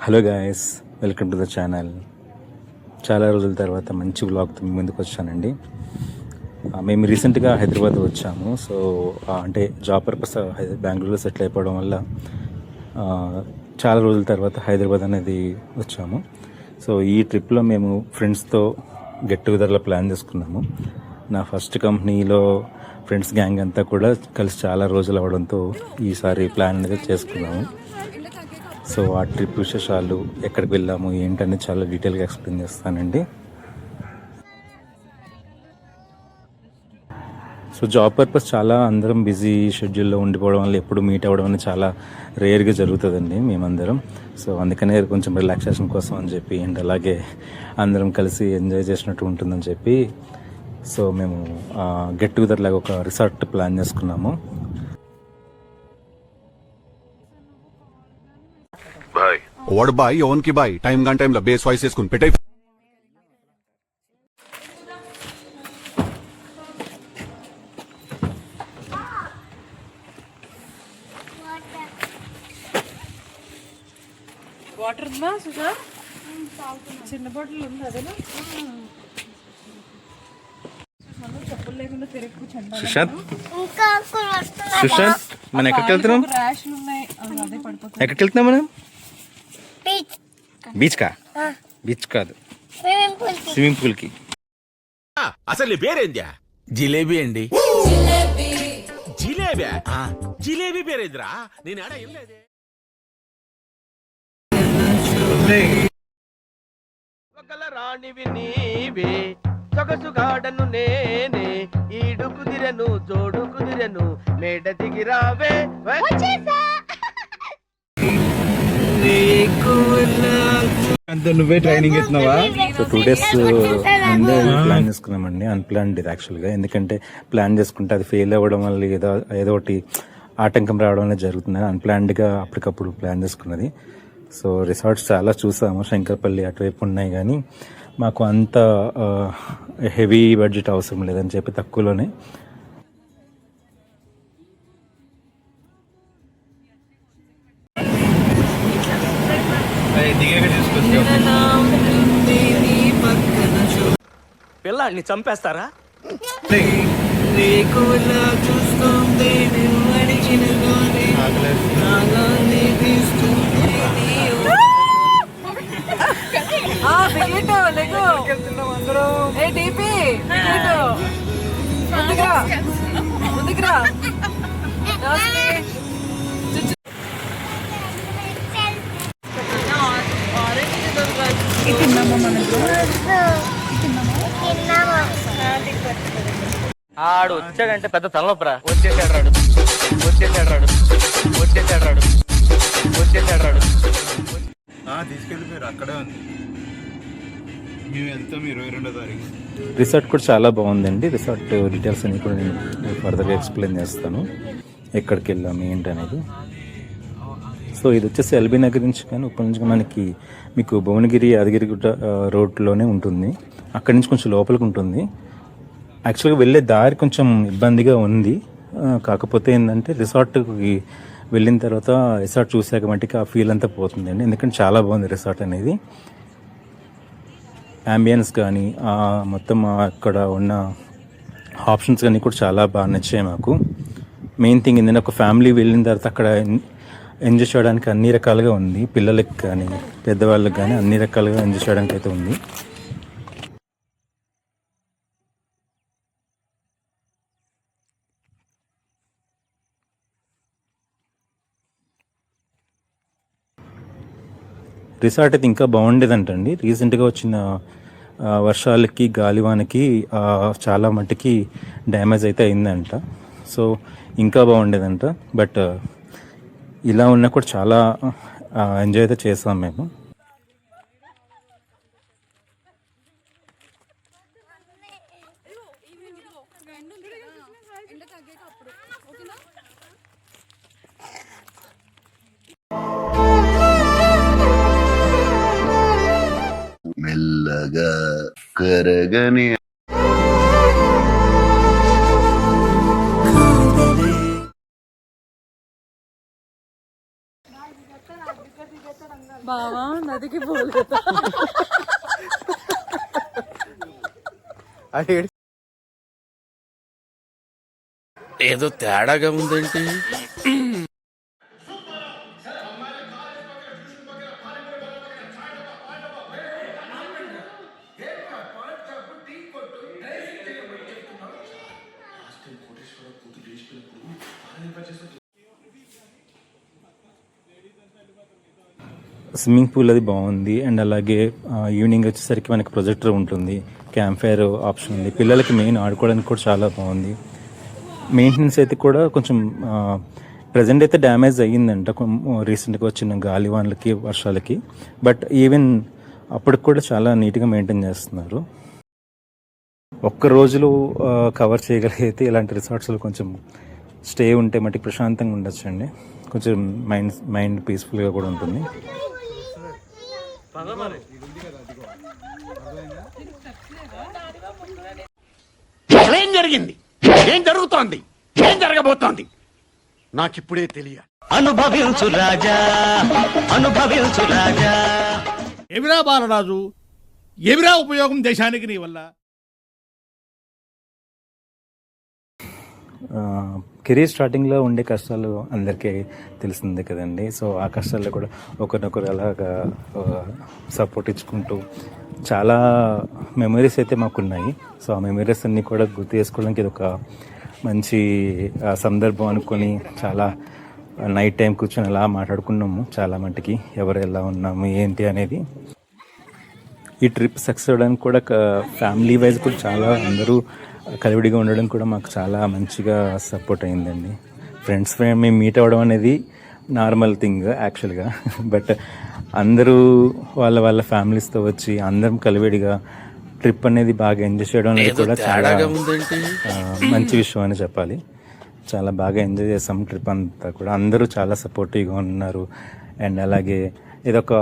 Hello guys, welcome to the channel. చాలా రోజుల తర్వాత మంచి వ్లాగ్తో మీ ముందుకు వచ్చానండి. మేము రీసెంట్గా హైదరాబాద్ వచ్చాము. సో అంటే జాబ్ పర్పస్ బెంగళూరులో సెటిల్ అయిపోవడం వల్ల చాలా రోజుల తర్వాత హైదరాబాద్ అనేది వచ్చాము. సో ఈ ట్రిప్లో మేము ఫ్రెండ్స్తో గెట్ టుగెదర్లో ప్లాన్ చేసుకున్నాము. నా ఫస్ట్ కంపెనీలో ఫ్రెండ్స్ గ్యాంగ్ అంతా కూడా కలిసి చాలా రోజులు అవ్వడంతో ఈసారి ప్లాన్ అనేది చేసుకున్నాము. సో ఆ ట్రిప్ విశేషాలు, ఎక్కడికి వెళ్ళాము ఏంటనేది చాలా డీటెయిల్గా ఎక్స్ప్లెయిన్ చేస్తానండి. సో జాబ్ పర్పస్ చాలా అందరం బిజీ షెడ్యూల్లో ఉండిపోవడం వల్ల ఎప్పుడు మీట్ అవ్వడం అనేది చాలా రేర్గా జరుగుతుందండి మేమందరం. సో అందుకనే కొంచెం రిలాక్సేషన్ కోసం అని చెప్పి అండ్ అలాగే అందరం కలిసి ఎంజాయ్ చేసినట్టు ఉంటుందని చెప్పి సో మేము గెట్ టుగెదర్ లాగా ఒక రిసార్ట్ ప్లాన్ చేసుకున్నాము. వాడు బాయ్ ఓన్కి బాయ్ టైం గన్ టైంలో బేస్ వాయిస్ వేసుకుని పెట్టే. వాటర్ ఉందా సుజా? చిన్న బాటిల్ ఉంది అదేనా? చెప్పులు లేకుండా తిరిగి సుశాంత్ మనం ఎక్కడికి వెళ్తున్నాం? ర్యాష్లు ఉన్నాయి, అదే పడిపోతుంది. ఎక్కడికి వెళ్తున్నాం మనం? బీచ్ కాదు, స్విమ్మింగ్ పూల్ కి. అసలు నీ పేరేందా? జిలేబీ అండి. జిలేబీ? జిలేబీ పేరేంద్రా? నేను ఆడ ఏం లేదే. ఒకల రాణివి నీవే, సొగసుగాడను నేనే, ఈడు కుదిరెను జోడు కుదిరెను, మేడ దిగిరావే. నువ్వే ట్రైనింగ్ ఇస్తున్నావా? సో 2 days ముందే ప్లాన్ చేసుకున్నామండి. అన్ప్లాన్డ్ ఇది యాక్చువల్గా. ఎందుకంటే ప్లాన్ చేసుకుంటే అది ఫెయిల్ అవ్వడం వల్ల ఏదో ఒకటి ఆటంకం రావడం అనేది జరుగుతుంది. అన్ప్లాన్డ్గా అప్పటికప్పుడు ప్లాన్ చేసుకున్నది. సో రిసార్ట్స్ చాలా చూసాము, శంకర్పల్లి అటువైపు ఉన్నాయి, కానీ మాకు అంత హెవీ బడ్జెట్ అవసరం లేదని చెప్పి తక్కువలోనే పిల్లాడిని చంపేస్తారా? ఆడు వచ్చాడంటే పెద్ద తలనొప్పరా. వచ్చేసాడు రాడు. తీసుకెళ్ళిపోయారు, అక్కడే ఉంది. మేము వెళ్తాం 22వ తారీఖు. రిసార్ట్ కూడా చాలా బాగుందండి. రిసార్ట్ డీటెయిల్స్ అన్ని కూడా నేను ఫర్దర్గా ఎక్స్ప్లెయిన్ చేస్తాను, ఎక్కడికి వెళ్ళాము ఏంటి అనేది. సో ఇది వచ్చేసి ఎల్బీ నగర్ నుంచి కానీ ఉప్పల్ నుంచి మీకు భువనగిరి యాదగిరిగుట్ట రోడ్లోనే ఉంటుంది. అక్కడి నుంచి కొంచెం లోపలికి ఉంటుంది. యాక్చువల్గా వెళ్ళే దారి కొంచెం ఇబ్బందిగా ఉంది. కాకపోతే ఏంటంటే రిసార్ట్కి వెళ్ళిన తర్వాత రిసార్ట్ చూసాక మట్టికి ఆ ఫీల్ అంతా పోతుందండి. ఎందుకంటే చాలా బాగుంది రిసార్ట్ అనేది. అంబియన్స్ కానీ మొత్తం అక్కడ ఉన్న ఆప్షన్స్ కానీ కూడా చాలా బాగా నచ్చాయి మాకు. మెయిన్ థింగ్ ఏంటంటే ఒక ఫ్యామిలీ వెళ్ళిన తర్వాత అక్కడ ఎంజాయ్ చేయడానికి అన్ని రకాలుగా ఉంది. పిల్లలకి కానీ పెద్దవాళ్ళకి కానీ అన్ని రకాలుగా ఎంజాయ్ చేయడానికి అయితే ఉంది. రిసార్ట్ అయితే ఇంకా బాగుండేదంటండి. రీసెంట్గా వచ్చిన వర్షాలకి గాలివానకి చాలా మట్టుకి డ్యామేజ్ అయితే అయిందంట. సో ఇంకా బాగుండేదంట. బట్ ఇలా ఉన్నా కూడా చాలా ఎంజాయ్ అయితే చేసాం మేము. మెల్లగా కరగని బావా నదికి పోలేదా? ఏదో తేడాగా ఉందేంటి? స్విమ్మింగ్ పూల్ అది బాగుంది. అండ్ అలాగే ఈవినింగ్ వచ్చేసరికి మనకి ప్రొజెక్టర్ ఉంటుంది, క్యాంప్ ఫైర్ ఆప్షన్ ఉంది, పిల్లలకి మెయిన్ ఆడుకోవడానికి కూడా చాలా బాగుంది. మెయింటెనెన్స్ అయితే కూడా కొంచెం ప్రజెంట్ అయితే డ్యామేజ్ అయ్యిందంట రీసెంట్గా వచ్చిన గాలివాన్లకి వర్షాలకి. బట్ ఈవెన్ అప్పటికి కూడా చాలా నీట్గా మెయింటైన్ చేస్తున్నారు. ఒక్క రోజులో కవర్ చేయగలిగితే ఇలాంటి రిసార్ట్స్లో కొంచెం స్టే ఉంటే మటుకు ప్రశాంతంగా ఉండొచ్చండి. కొంచెం మైండ్ పీస్ఫుల్గా కూడా ఉంటుంది. ఏం జరిగింది, ఏం జరుగుతోంది, ఏం జరగబోతోంది నాకిప్పుడే తెలియాలి. అనుభవించు రాజా, అనుభవించు రాజా. ఏమిరా బాలరాజు, ఏమిరా ఉపయోగం దేశానికి నీ వల్ల? కెరీర్ స్టార్టింగ్లో ఉండే కష్టాలు అందరికీ తెలిసిందే కదండి. సో ఆ కష్టాల్లో కూడా ఒకరినొకరు అలాగా సపోర్ట్ ఇచ్చుకుంటూ చాలా మెమరీస్ అయితే మాకున్నాయి. సో ఆ మెమరీస్ అన్నీ కూడా గుర్తు చేసుకోవడానికి ఇది ఒక మంచి సందర్భం అనుకొని చాలా నైట్ టైం కూర్చొని అలా మాట్లాడుకున్నాము చాలా మటుకి, ఎవరు ఎలా ఉన్నాము ఏంటి అనేది. ఈ ట్రిప్ సక్సెస్ అవ్వడానికి కూడా ఫ్యామిలీ వైజ్ కూడా చాలా అందరూ కలివిడిగా ఉండడం కూడా మాకు చాలా మంచిగా సపోర్ట్ అయిందండి. ఫ్రెండ్స్ మేము మీట్ అవ్వడం అనేది నార్మల్ థింగ్ యాక్చువల్గా. బట్ అందరూ వాళ్ళ వాళ్ళ ఫ్యామిలీస్తో వచ్చి అందరం కలివిడిగా ట్రిప్ అనేది బాగా ఎంజాయ్ చేయడం అనేది కూడా చాలా మంచి విషయం అని చెప్పాలి. చాలా బాగా ఎంజాయ్ చేసాం ట్రిప్ అంతా కూడా. అందరూ చాలా సపోర్టివ్గా ఉన్నారు. అండ్ అలాగే ఇదొక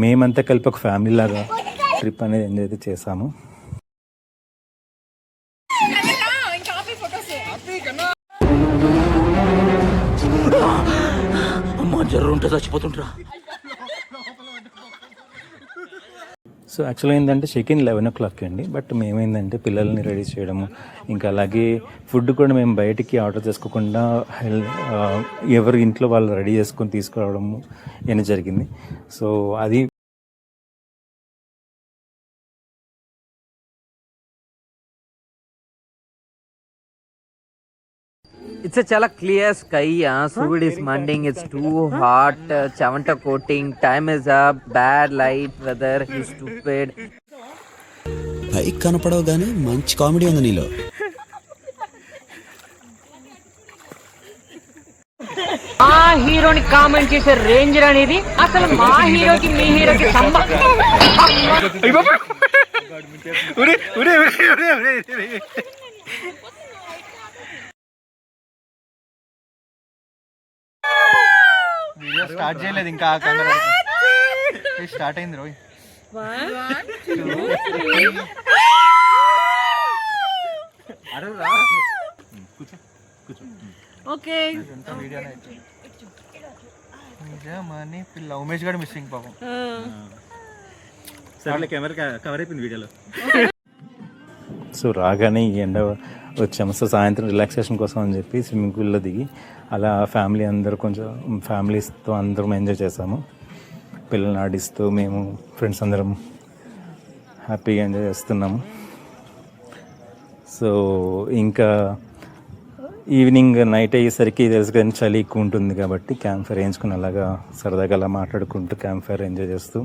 మేమంతా కలిపి ఒక ఫ్యామిలీ లాగా ట్రిప్ అనేది ఎంజాయ్ అయితే చేసాము. జర్రు ఉంటే చచ్చిపోతుంటా. సో యాక్చువల్గా ఏంటంటే చెక్ ఇన్ 11 o'clock అండి. బట్ మేమేంటంటే పిల్లల్ని రెడీ చేయడము, ఇంకా అలాగే ఫుడ్ కూడా మేము బయటికి ఆర్డర్ చేసుకోకుండా ఎవరు ఇంట్లో వాళ్ళు రెడీ చేసుకొని తీసుకురావడము అని జరిగింది. సో అది It's a chala clear sky. Food is mending. It's too hot. Chavanta coating. Time is up. Bad light. Weather. He's stupid. పైకి కనపడవు గానీ మంచి కామెడీ ఉంది నీలో. మా హీరోని కామెంట్ చేసే రేంజ్ అనేది అసలు మా హీరోకి మీ హీరోకి వీడియో స్టార్ట్ చేయలేదు ఇంకా, స్టార్ట్ అయింది రోయ్. 1 2 3 ఓకే. నిజమని పిల్ల ఉమేష్ గారు మిస్సింగ్ పాపం. కెమెరా కవర్ అయిపోయింది వీడియోలో. సో రాగానే ఈ ఎండ వచ్చాము. సో సాయంత్రం రిలాక్సేషన్ కోసం అని చెప్పి స్విమ్మింగ్ పూల్లో దిగి అలా ఫ్యామిలీ అందరూ కొంచెం ఫ్యామిలీస్తో అందరం ఎంజాయ్ చేసాము. పిల్లల్ని ఆడిస్తూ మేము ఫ్రెండ్స్ అందరం హ్యాపీగా ఎంజాయ్ చేస్తున్నాము. సో ఇంకా ఈవినింగ్ నైట్ అయ్యేసరికి తెలుసు కానీ చలి ఎక్కువ ఉంటుంది కాబట్టి క్యాంప్ ఫైర్ వేయించుకుని అలాగా సరదాగా అలా మాట్లాడుకుంటూ క్యాంప్ ఫైర్ ఎంజాయ్ చేస్తూ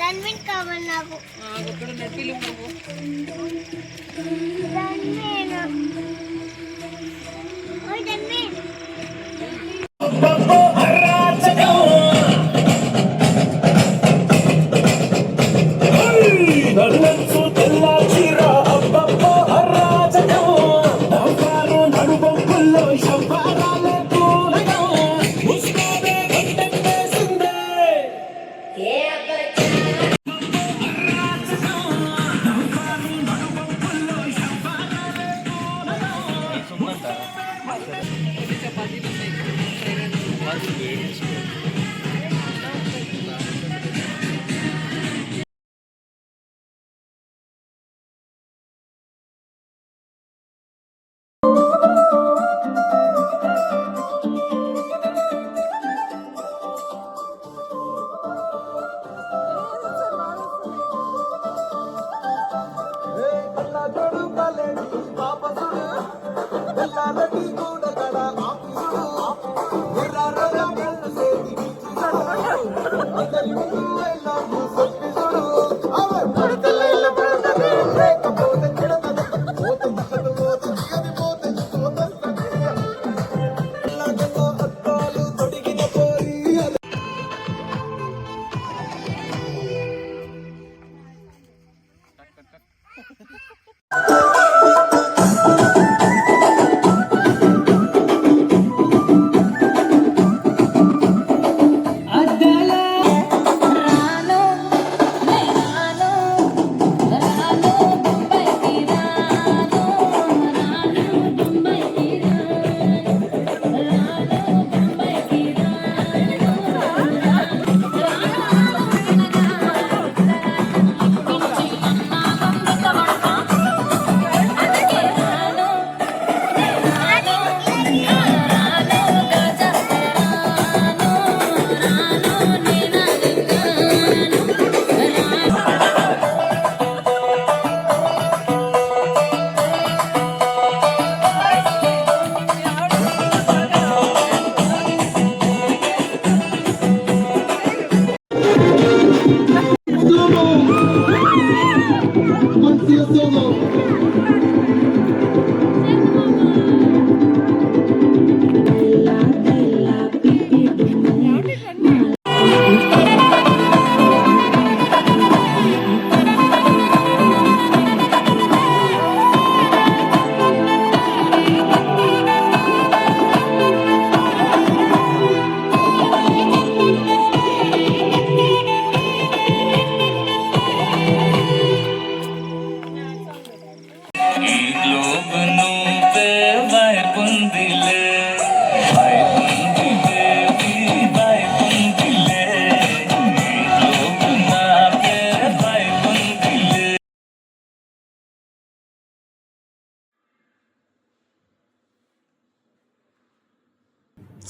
ధన్విన్ కావాలి నాకు. ధన్విన్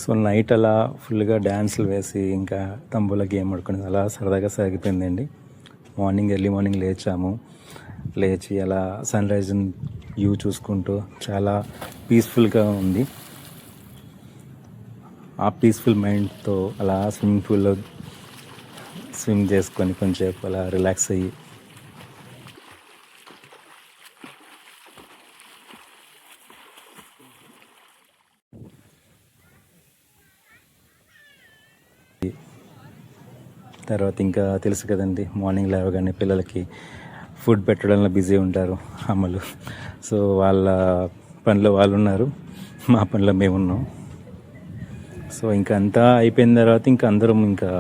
సో నైట్ అలా ఫుల్గా డ్యాన్సులు వేసి ఇంకా తంబుల గేమ్ ఆడుకుని అలా సరదాగా సాగిపోయిందండి. ఎర్లీ మార్నింగ్ లేచి అలా సన్ రైజ్ వ్యూ చూసుకుంటూ చాలా పీస్ఫుల్గా ఉంది. ఆ పీస్ఫుల్ మైండ్తో అలా స్విమ్మింగ్ పూల్లో స్విమ్ చేసుకొని కొంచెంసేపు అలా రిలాక్స్ అయ్యి తర్వాత ఇంకా తెలుసు కదండి, మార్నింగ్ లేవగానే పిల్లలకి ఫుడ్ పెట్టడంలో బిజీ ఉంటారు అమ్మలు. సో వాళ్ళ పనిలో వాళ్ళు ఉన్నారు, మా పనిలో మేము ఉన్నాం. సో ఇంకా అంతా అయిపోయిన తర్వాత ఇంకా అందరం ఇంకా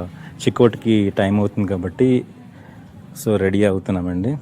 చెక్అవుట్కి టైం అవుతుంది కాబట్టి సో రెడీ అవుతున్నామండి.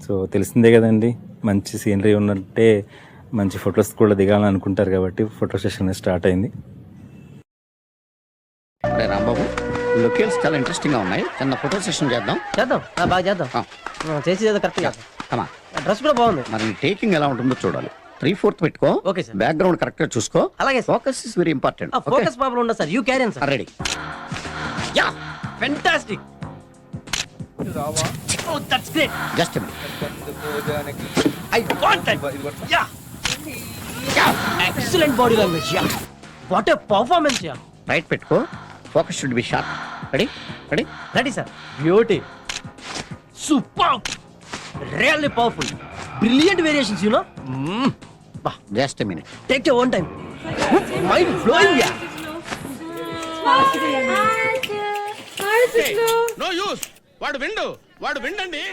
సో తెలిసిందే కదండి, మంచి సీనరీ ఉన్నట్టే మంచి ఫొటోస్ కూడా దిగాలని అనుకుంటారు కాబట్టి ఫోటో సెషన్ స్టార్ట్ అయింది. రాంబాబు, లొకేషన్స్ చాలా ఇంట్రెస్టింగ్ గా ఉన్నాయి. చిన్న ఫోటో సెషన్ చేద్దాం. బాగా చేద్దాం. చేసి కరెక్ట్ డ్రెస్ కూడా బాగుంది. మరి టేకింగ్ ఎలా ఉంటుందో చూడాలి. 3/4 పెట్టుకో. Okay sir. బ్యాక్గ్రౌండ్ కరెక్ట్ గా చూసుకో. అలాగే. Focus is very important. Focus problem ఉండదు sir. You carry on sir. Ready. Yeah fantastic. Oh, that's great. Just a minute. I want that. Yeah. Excellent body language. Yeah. What a performance yeah. Right పెట్టుకో, focus should be sharp. Ready ready ready sir. Beauty, super, really powerful, brilliant variations you know. Just minute. Take your own time. Mind blowing yeah. No use. వాడు విండండి.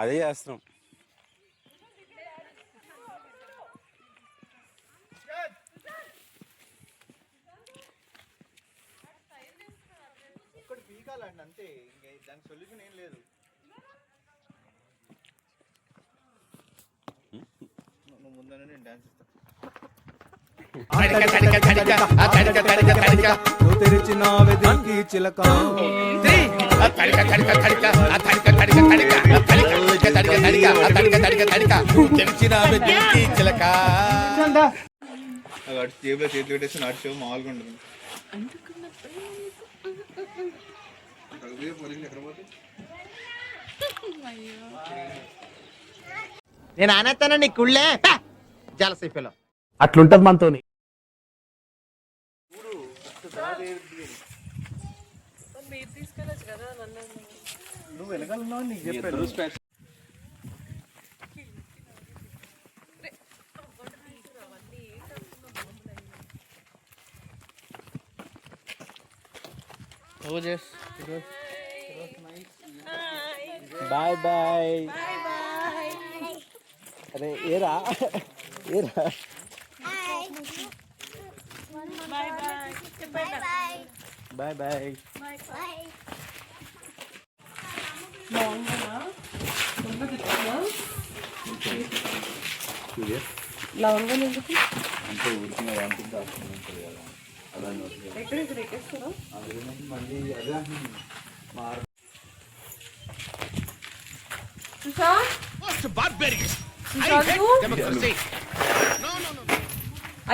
అదే చేస్తున్నాం. అంతే, దాని solution ఏం లేదు. ముందర నేను డాన్స్ ఇస్తాను. జేబులో చేతులు పెట్టేసి నడిచో మామూలుగా ఉంటుంది. నేను ఆనేస్తాను నీ కుళ్ళే జలసైపోలో. అట్లుంటది మనతోని. నువ్వు వెనకాలన్నావు నీకు చెప్పాను. Bye bye. అరే ఏరా ఏరా. Bye bye. లవంగం ఎందుకు?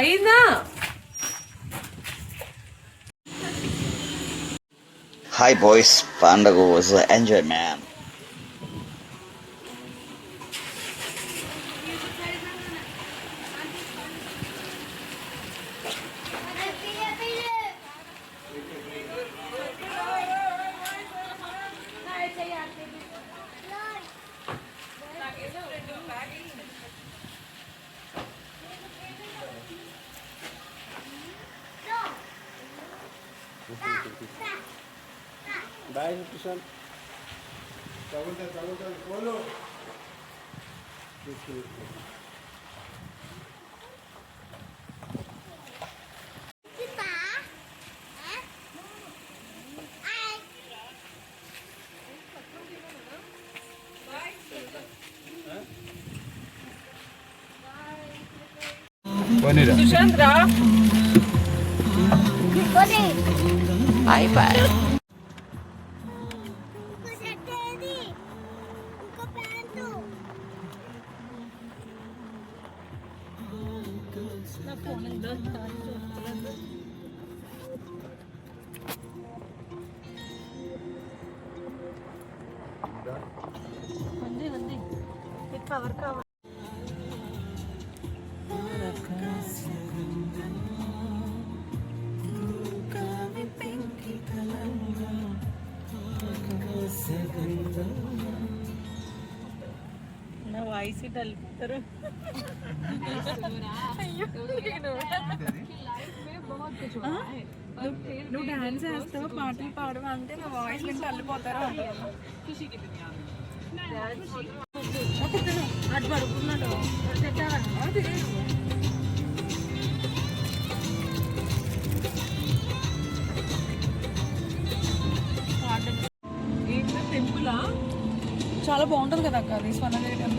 అయిందా? Hi boys, pandaga was enjoy man. Bye Kishan. Sushant రా. Bye bye. పవర్ కావాలి. నా వాయిస్ అలుపుతారు. నువ్వు డాన్స్ చేస్తావా, పాటలు పాడవా అంటే నా వాయిస్ వింటే అల్లిపోతారా? అటు పడుకున్నాడు. టెంపులా చాలా బాగుంటుంది కదా అక్క అది స్వర్ణగిరి టెంపుల్.